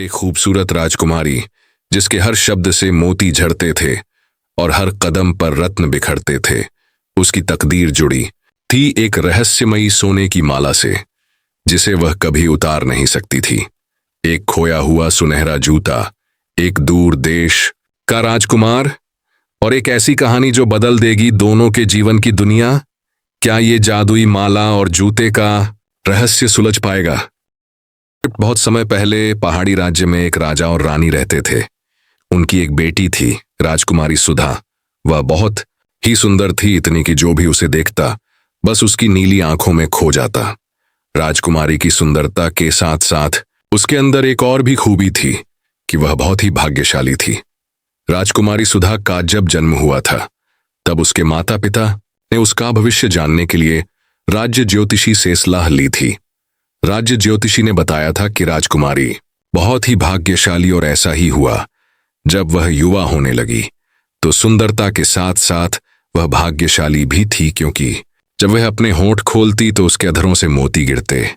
एक खूबसूरत राजकुमारी जिसके हर शब्द से मोती झरते थे और हर कदम पर रत्न बिखरते थे। उसकी तकदीर जुड़ी थी एक रहस्यमयी सोने की माला से जिसे वह कभी उतार नहीं सकती थी। एक खोया हुआ सुनहरा जूता, एक दूर देश का राजकुमार और एक ऐसी कहानी जो बदल देगी दोनों के जीवन की दुनिया। क्या ये जादुई माला और जूते का रहस्य सुलझ पाएगा? बहुत समय पहले पहाड़ी राज्य में एक राजा और रानी रहते थे। उनकी एक बेटी थी, राजकुमारी सुधा। वह बहुत ही सुंदर थी, इतनी कि जो भी उसे देखता बस उसकी नीली आंखों में खो जाता। राजकुमारी की सुंदरता के साथ साथ उसके अंदर एक और भी खूबी थी कि वह बहुत ही भाग्यशाली थी। राजकुमारी सुधा का जब जन्म हुआ था तब उसके माता पिता ने उसका भविष्य जानने के लिए राज्य ज्योतिषी से सलाह ली थी। राज्य ज्योतिषी ने बताया था कि राजकुमारी बहुत ही भाग्यशाली, और ऐसा ही हुआ। जब वह युवा होने लगी तो सुंदरता के साथ साथ वह भाग्यशाली भी थी, क्योंकि जब वह अपने होंठ खोलती तो उसके अधरों से मोती गिरते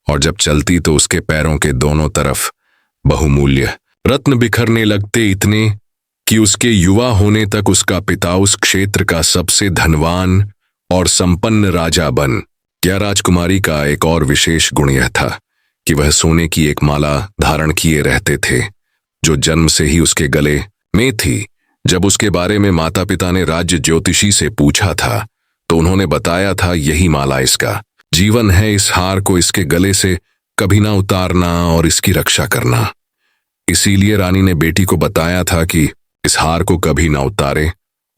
और जब चलती तो उसके पैरों के दोनों तरफ बहुमूल्य रत्न बिखरने लगते, इतने कि उसके युवा होने तक उसका पिता उस क्षेत्र का सबसे धनवान और संपन्न राजा बन गया। राजकुमारी का एक और विशेष गुण यह था कि वह सोने की एक माला धारण किए रहते थे जो जन्म से ही उसके गले में थी। जब उसके बारे में माता पिता ने राज्य ज्योतिषी से पूछा था तो उन्होंने बताया था यही माला इसका जीवन है। इस हार को इसके गले से कभी ना उतारना और इसकी रक्षा करना। इसीलिए रानी ने बेटी को बताया था कि इस हार को कभी ना उतारे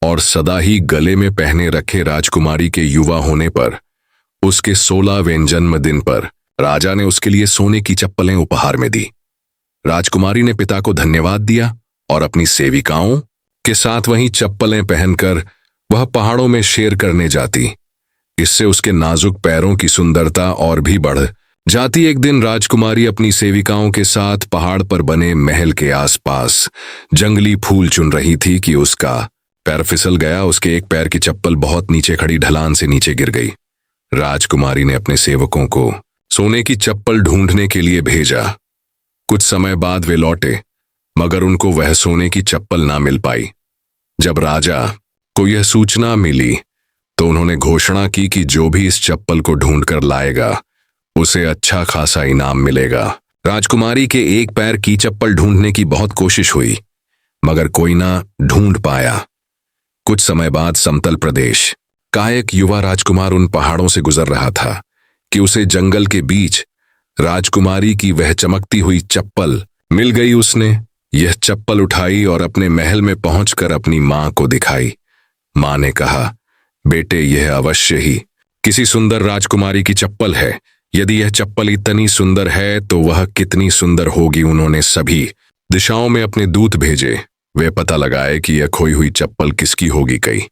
और सदा ही गले में पहने रखे। राजकुमारी के युवा होने पर उसके 16वें जन्मदिन पर राजा ने उसके लिए सोने की चप्पलें उपहार में दी। राजकुमारी ने पिता को धन्यवाद दिया और अपनी सेविकाओं के साथ वहीं चप्पलें पहनकर वह पहाड़ों में सैर करने जाती। इससे उसके नाजुक पैरों की सुंदरता और भी बढ़ जाती। एक दिन राजकुमारी अपनी सेविकाओं के साथ पहाड़ पर बने महल के आसपास जंगली फूल चुन रही थी कि उसका पैर फिसल गया। उसके एक पैर की चप्पल बहुत नीचे खड़ी ढलान से नीचे गिर गई। राजकुमारी ने अपने सेवकों को सोने की चप्पल ढूंढने के लिए भेजा। कुछ समय बाद वे लौटे, मगर उनको वह सोने की चप्पल ना मिल पाई। जब राजा को यह सूचना मिली तो उन्होंने घोषणा की कि जो भी इस चप्पल को ढूंढकर लाएगा उसे अच्छा खासा इनाम मिलेगा। राजकुमारी के एक पैर की चप्पल ढूंढने की बहुत कोशिश हुई, मगर कोई ना ढूंढ पाया। कुछ समय बाद समतल प्रदेश का एक युवा राजकुमार उन पहाड़ों से गुजर रहा था कि उसे जंगल के बीच राजकुमारी की वह चमकती हुई चप्पल मिल गई। उसने यह चप्पल उठाई और अपने महल में पहुंचकर अपनी मां को दिखाई। मां ने कहा, बेटे, यह अवश्य ही किसी सुंदर राजकुमारी की चप्पल है। यदि यह चप्पल इतनी सुंदर है तो वह कितनी सुंदर होगी। उन्होंने सभी दिशाओं में अपने दूत भेजे, वे पता लगाए कि यह खोई हुई चप्पल किसकी होगी। कई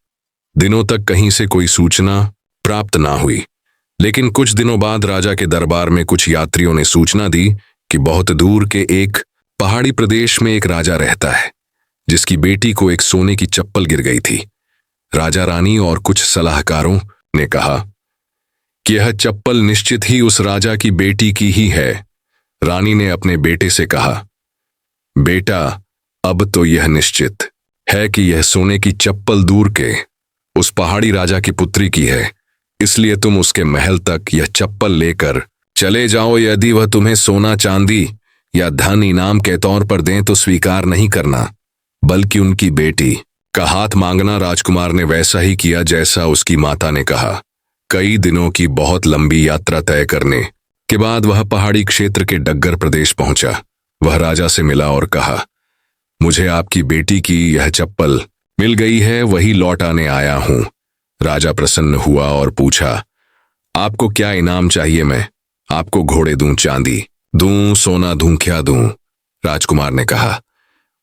दिनों तक कहीं से कोई सूचना प्राप्त ना हुई, लेकिन कुछ दिनों बाद राजा के दरबार में कुछ यात्रियों ने सूचना दी कि बहुत दूर के एक पहाड़ी प्रदेश में एक राजा रहता है जिसकी बेटी को एक सोने की चप्पल गिर गई थी। राजा, रानी और कुछ सलाहकारों ने कहा कि यह चप्पल निश्चित ही उस राजा की बेटी की ही है। रानी ने अपने बेटे से कहा, बेटा, अब तो यह निश्चित है कि यह सोने की चप्पल दूर के उस पहाड़ी राजा की पुत्री की है, इसलिए तुम उसके महल तक यह चप्पल लेकर चले जाओ। यदि वह तुम्हें सोना, चांदी या धन इनाम के तौर पर दें तो स्वीकार नहीं करना, बल्कि उनकी बेटी का हाथ मांगना। राजकुमार ने वैसा ही किया जैसा उसकी माता ने कहा। कई दिनों की बहुत लंबी यात्रा तय करने के बाद वह पहाड़ी क्षेत्र के डग्गर प्रदेश पहुंचा। वह राजा से मिला और कहा, मुझे आपकी बेटी की यह चप्पल मिल गई है, वही लौटाने आया हूं। राजा प्रसन्न हुआ और पूछा, आपको क्या इनाम चाहिए? मैं आपको घोड़े दूं, चांदी दूं, सोना दूं, क्या दूं? राजकुमार ने कहा,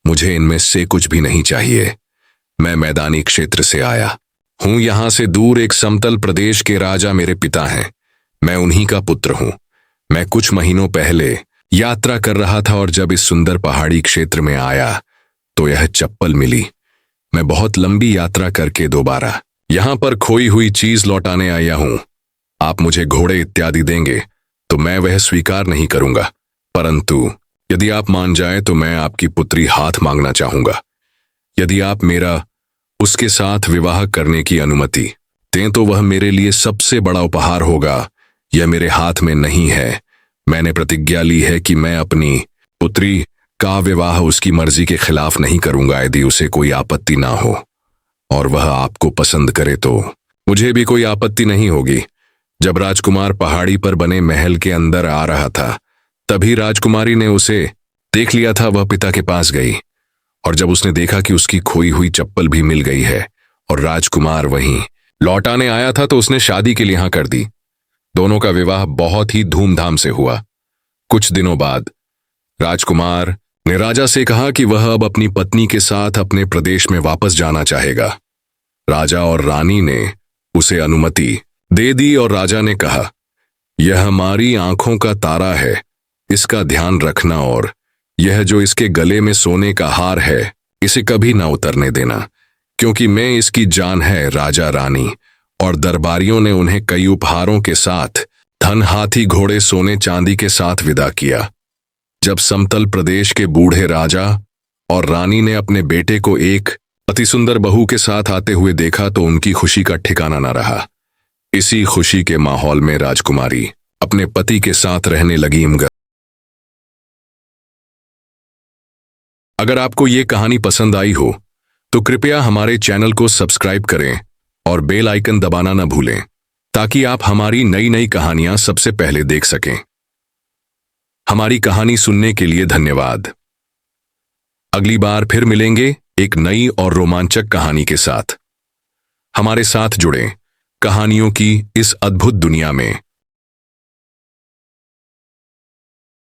मुझे इनमें से कुछ भी नहीं चाहिए। मैं मैदानी क्षेत्र से आया हूं, यहां से दूर एक समतल प्रदेश के राजा मेरे पिता हैं। मैं उन्हीं का पुत्र हूं। मैं कुछ महीनों पहले यात्रा कर रहा था और जब इस सुंदर पहाड़ी क्षेत्र में आया तो यह चप्पल मिली। मैं बहुत लंबी यात्रा करके दोबारा यहां पर खोई हुई चीज लौटाने आया हूं। आप मुझे घोड़े इत्यादि देंगे तो मैं वह स्वीकार नहीं करूंगा, परंतु यदि आप मान जाएं तो मैं आपकी पुत्री हाथ मांगना चाहूंगा। यदि आप मेरा उसके साथ विवाह करने की अनुमति दें तो वह मेरे लिए सबसे बड़ा उपहार होगा। यह मेरे हाथ में नहीं है। मैंने प्रतिज्ञा ली है कि मैं अपनी पुत्री का विवाह उसकी मर्जी के खिलाफ नहीं करूंगा। यदि उसे कोई आपत्ति ना हो और वह आपको पसंद करे तो मुझे भी कोई आपत्ति नहीं होगी। जब राजकुमार पहाड़ी पर बने महल के अंदर आ रहा था तभी राजकुमारी ने उसे देख लिया था। वह पिता के पास गई और जब उसने देखा कि उसकी खोई हुई चप्पल भी मिल गई है और राजकुमार वहीं लौटाने आया था तो उसने शादी के लिए हाँ कर दी। दोनों का विवाह बहुत ही धूमधाम से हुआ। कुछ दिनों बाद राजकुमार ने राजा से कहा कि वह अब अपनी पत्नी के साथ अपने प्रदेश में वापस जाना चाहेगा। राजा और रानी ने उसे अनुमति दे दी और राजा ने कहा, यह हमारी आंखों का तारा है, इसका ध्यान रखना और यह जो इसके गले में सोने का हार है इसे कभी ना उतरने देना, क्योंकि मैं इसकी जान है। राजा रानी और दरबारियों ने उन्हें कई उपहारों के साथ धन, हाथी, घोड़े, सोने चांदी के साथ विदा किया। जब समतल प्रदेश के बूढ़े राजा और रानी ने अपने बेटे को एक अति सुंदर बहू के साथ आते हुए देखा तो उनकी खुशी का ठिकाना न रहा। इसी खुशी के माहौल में राजकुमारी अपने पति के साथ रहने लगी। अगर आपको ये कहानी पसंद आई हो तो कृपया हमारे चैनल को सब्सक्राइब करें और बेल आइकन दबाना न भूलें ताकि आप हमारी नई नई कहानियां सबसे पहले देख सकें। हमारी कहानी सुनने के लिए धन्यवाद। अगली बार फिर मिलेंगे एक नई और रोमांचक कहानी के साथ। हमारे साथ जुड़ें कहानियों की इस अद्भुत दुनिया में।